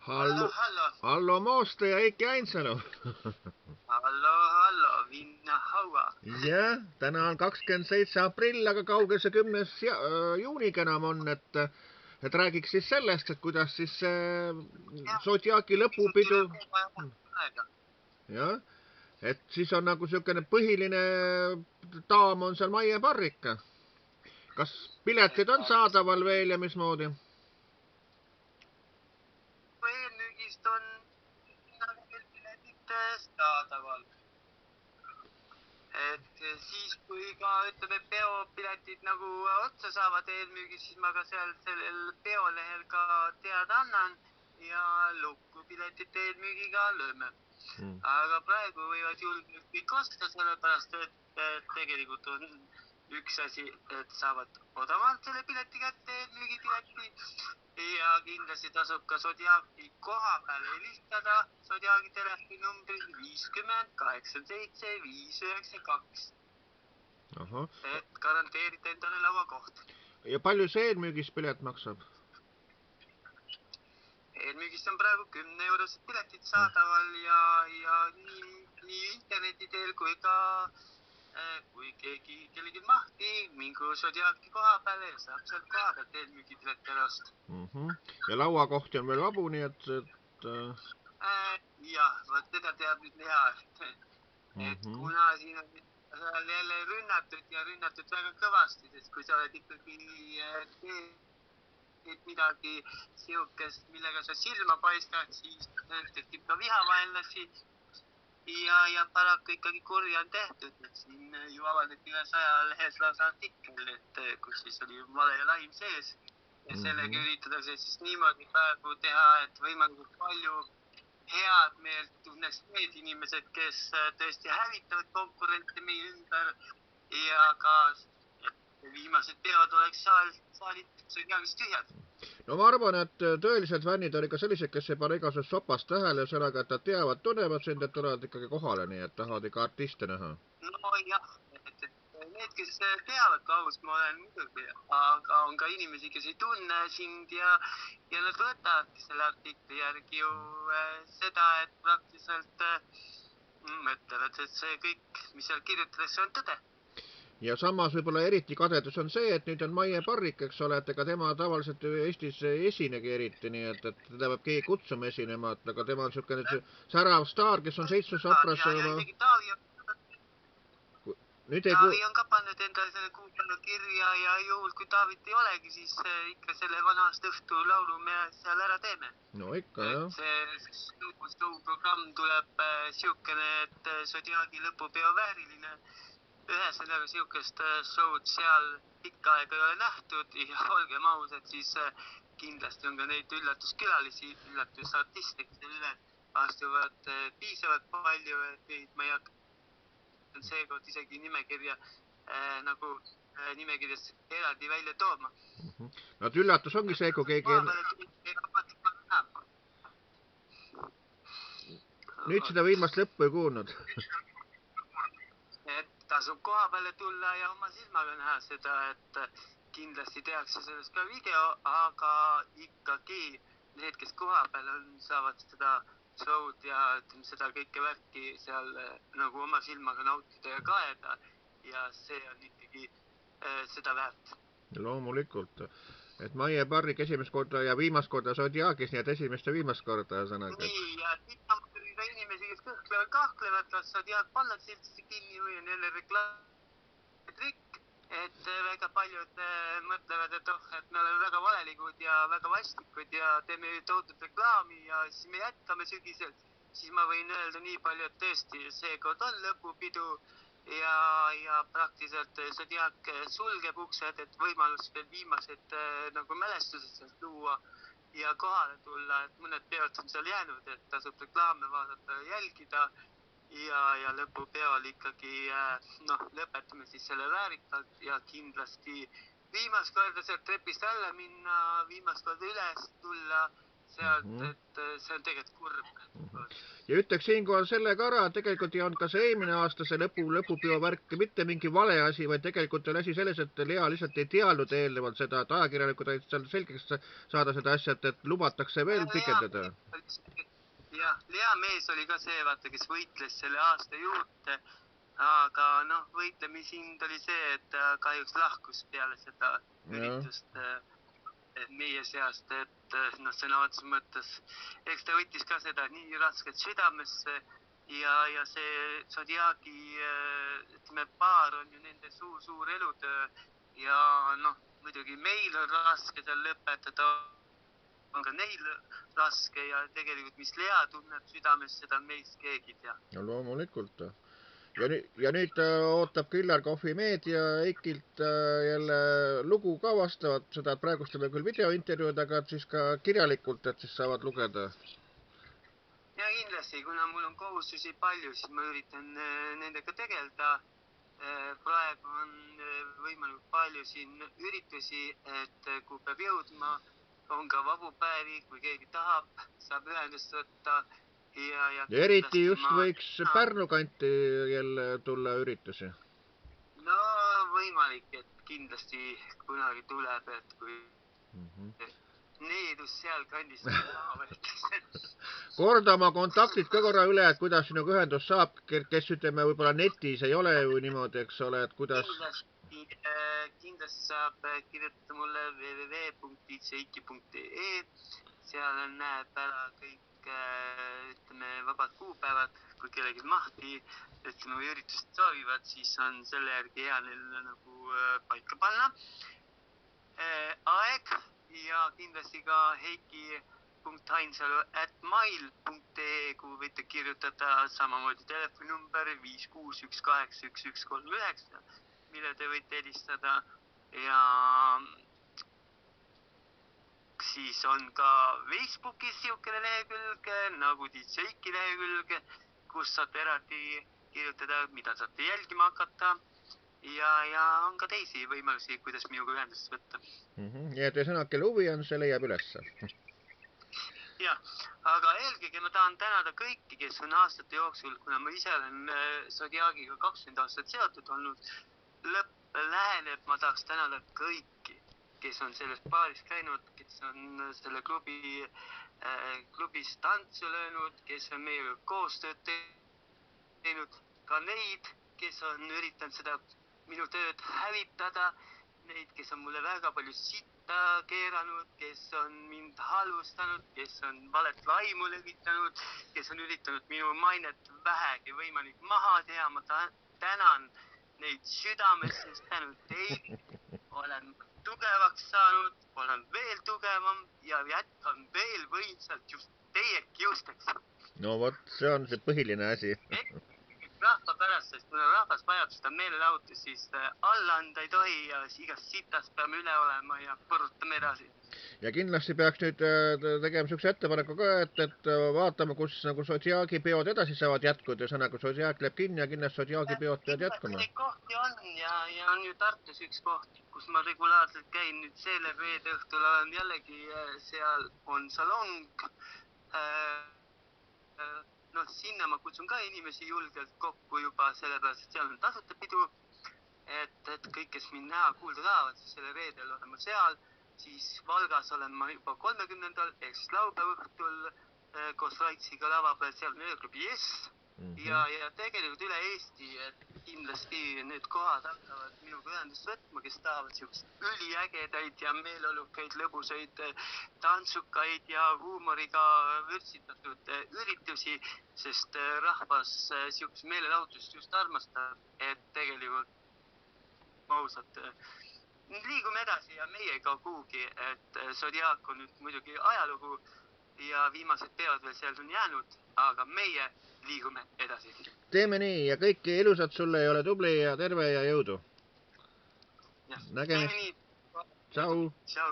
Hallo, Hallo. Hallo Mooste ja Eiki Ainsalu. Hallo, Vinna Haua. Jah, täna on 27. aprill, aga kaugel see 10. juuniga enam on, et räägiks siis sellest, et kuidas siis Zodiaki lõpupidu. Jah, et siis on nagu niisugune põhiline daam on seal Maie Parrik. Kas piletid on saadaval veel ja mismoodi? Eelmüügist on piletid saadaval. Et siis, kui ka ütleme peopiletid nagu otsa saavad eelmüügis, siis ma ka sellel peolehel ka teada annan ja lukupiletid eelmüügiga lööme. Aga praegu võivad julgelt kõik osta, sellepärast et tegelikult on üks asi, et saavad odavalt selle pileti kätte, eelmüügipileti, ja kindlasti tasub ka Zodiaki koha peale helistada. Zodiaki telefoninumbri 50 87 592. Et garanteerida endale lauakoht. Ja palju see eelmüügis pilet maksab? Eelmüügist on praegu 10 eurosed piletid saadaval ja nii interneti teel kui ka kui kellegi mahti, mingu Zodiaki koha peale ja saab sealt koha pealt eelmüügipileti ära osta. Ja lauakohti on veel vabu, nii et... Jah, võt teda teab nüüd hea, et kuna siin on jälle rünnatud väga kõvasti, sest kui sa oled ikkagi midagi siukest, millega sa silma paistad, siis tekib ka vihavaenlasi. Ja paraku ikkagi kurja on tehtud, et siin ju avaldati üle 100 lehes lausa artikkel, et kus siis oli vale ja laim sees. Ja sellega üritatakse siis niimoodi praegu teha, et võimalikult palju head meelt tunneks need inimesed, kes tõesti hävitavad konkurente meie ümber ja ka viimased peod oleks saalid Zodiakist tühjad. No ma arvan, et tõelised fännid on ikka sellised, kes ei pane igasugust sopast tähele ja sellega, et nad teavad, tunnevad sind, et tulevad ikkagi kohale, nii et tahavad ikka artiste näha. No jah, et need, kes teavad, kui aus ma olen muidugi, aga on ka inimesi, kes ei tunne sind ja nad võtavad selle artikli järgi ju seda, et praktiliselt mõtlevad, et see kõik, mis seal kirjutatakse, on tõde. Ja samas võib-olla eriti kadedus on see, et nüüd on Maie Parrik, eks ole, et ega tema tavaliselt Eestis ei esinegi eriti, nii et teda peab keegi kutsuma esinema, aga tema on niisugune särav staar, kes on 7 sopras... Ja isegi Taavi on ka pannud endale selle kuupäeva kirja ja juhul, kui Taavit ei olegi, siis ikka selle vanast õhtu laulu me seal ära teeme. No ikka, jah. See programm tuleb siukene, et Zodiaki lõpupeo vääriline. Ühesõnaga siukest show'd seal pikka aega ei ole nähtud ja olgem ausad, siis kindlasti on ka neid üllatuskülalisi, üllatusartiste, kes üle astuvad piisavalt palju, et ma ei hakka seekord isegi nimekirja nagu nimekirjas eraldi välja tooma. No üllatus ongi see, kui keegi... Nüüd seda viimast lõppu ei kuulnud. Et tasub koha peale tulla ja oma silmaga näha seda, et kindlasti tehakse sellest ka video, aga ikkagi need, kes koha peal on, saavad seda show'd ja seda kõike värki seal nagu oma silmaga nautida ja kaeda ja see on ikkagi seda väärt. Loomulikult. Et Maie Parrik esimest korda ja viimast korda Zodiakis, nii et esimest ja viimast korda sõnaga. Nii, ja siin on ka inimesi, kes kahklevad, kas Zodiak pannakse üldse kinni või on jälle reklaamitrikk, et väga paljud mõtlevad, et et me oleme väga valelikud ja väga vastikud ja teeme tohutut reklaami ja siis me jätkame sügisel, siis ma võin öelda nii palju, et tõesti seekord on lõpupidu ja praktiliselt Zodiak sulgeb uksed, et võimalus veel viimased nagu mälestused sealt luua ja kohale tulla, et mõned peod on seal jäänud, et tasub reklaame vaadata ja jälgida ja lõpupeol ikkagi lõpetame siis selle väärikalt ja kindlasti viimast korda sealt trepist alla minna, viimast korda üles tulla sealt, et see on tegelikult kurb. Ja ütleks siinkohal selle ka ära, et tegelikult ei olnud ka see eelmine aasta see lõpupeo värk mitte mingi vale asi, vaid tegelikult oli asi selles, et Lea lihtsalt ei teadnud eelnevalt seda, et ajakirjanikud olid seal selgeks saada seda asja, et lubatakse veel pikendada. Jah, Lea mees oli ka see, vaata, kes võitles selle aasta juurde, aga noh, võitlemisind oli see, et kahjuks lahkus peale seda üritust meie seast, et noh, sõna otseses mõttes, eks ta võttis ka seda nii rasket südamesse ja see Zodiaki, ütleme, paar on ju nende suur elutöö ja noh, muidugi meil on raske seal lõpetada, on ka neil raske ja tegelikult, mis Lea tunneb südames, seda meist keegi ei tea. No loomulikult. Ja nüüd ootab Killar Coffee Meedia Eikilt jälle lugu ka vastavat seda, et praegust teeme küll videointervjuud, aga siis ka kirjalikult, et siis saavad lugeda. Ja kindlasti, kuna mul on kohustusi palju, siis ma üritan nendega tegeleda. Praegu on võimalik palju siin üritusi, et kui peab jõudma, on ka vabu päevi, kui keegi tahab, saab ühendust võtta. Ja eriti just võiks Pärnu kanti jälle tulla üritusi. No võimalik, et kindlasti kunagi tuleb, et kui needus seal kandis korda oma kontaktid ka korra üle, et kuidas sinuga ühendus saab, kes ütleme võib-olla netis ei ole ju niimoodi, eks ole, et kuidas... Kindlasti saab kirjutada mulle www.djiki.ee, seal näeb ära kõik ütleme, vabad kuupäevad, kui kellegi mahti, ütleme, või üritust soovivad, siis on selle järgi hea neil nagu paika panna aeg ja kindlasti ka heiki.hainsalu@mail.ee, kuhu võite kirjutada samamoodi telefoninumber 561811139, mille te võite helistada ja siis on ka Facebookis siukene lehekülg nagu DJ-ki lehekülg, kus saate eraldi kirjutada, mida saate jälgima hakata ja on ka teisi võimalusi, kuidas minuga ühendust võtta. Ja te sõnad, kelle huvi on, see leiab ülesse. Jah, aga eelkõige ma tahan tänada kõiki, kes on aastate jooksul, kuna ma ise olen Zodiakiga 20 aastat seotud olnud, lõpp läheneb, ma tahaks tänada kõiki, kes on selles baaris käinud, kes on selle klubis tantsu löönud, kes on meiega koostööd teinud, ka neid, kes on üritanud seda minu tööd hävitada, neid, kes on mulle väga palju sitta keeranud, kes on mind halvustanud, kes on valet laimu levitanud, kes on üritanud minu mainet vähegi võimalik maha teha, ma tänan neid südamesse, sest tänu teile olen tugevaks saanud, olen veel tugevam ja jätkan veel võimsalt just teie kiusteks. No vot, see on see põhiline asi. Rahva pärast, sest kuna rahvas vajadustab meelelahutus, siis alla anda ei tohi ja igast sitast peame üle olema ja põrutame edasi. Ja kindlasti peaks nüüd tegema sükse ettepaneku ka, et vaatame, kus nagu Zodiaki peod edasi saavad jätkuda ja sõnaga Zodiak läheb kinni ja kindlasti Zodiaki peod peavad jätkuma. Neid kohti on ja on ju Tartus üks koht, kus ma regulaarselt käin, nüüd selle reede õhtul olen jällegi seal on salong. Noh, sinna ma kutsun ka inimesi julgelt kokku juba sellepärast, et seal on tasuta pidu, et kõik, kes mind näha kuulda tahavad, siis selle reedel olen ma seal, siis Valgas olen ma juba 30. ehk siis laupäeva õhtul koos Raitsiga lava peal, seal on ööklubi Yes ja tegelikult üle Eesti, et kindlasti need kohad hakkavad minuga ühendust võtma, kes tahavad siukest üliägedaid ja meeleolukaid, lõbusaid tantsukaid ja huumoriga vürtsitatud üritusi, sest rahvas siukest meelelahutust just armastab, et tegelikult ausalt liigume edasi ja meie ka kuhugi, et Zodiak on nüüd muidugi ajalugu ja viimased peod veel seal on jäänud, aga meie liigume edasi. Teeme nii ja kõiki ilusat sulle ja ole tubli ja terve ja jõudu. Ja, nägemist. Tšau. Tšau.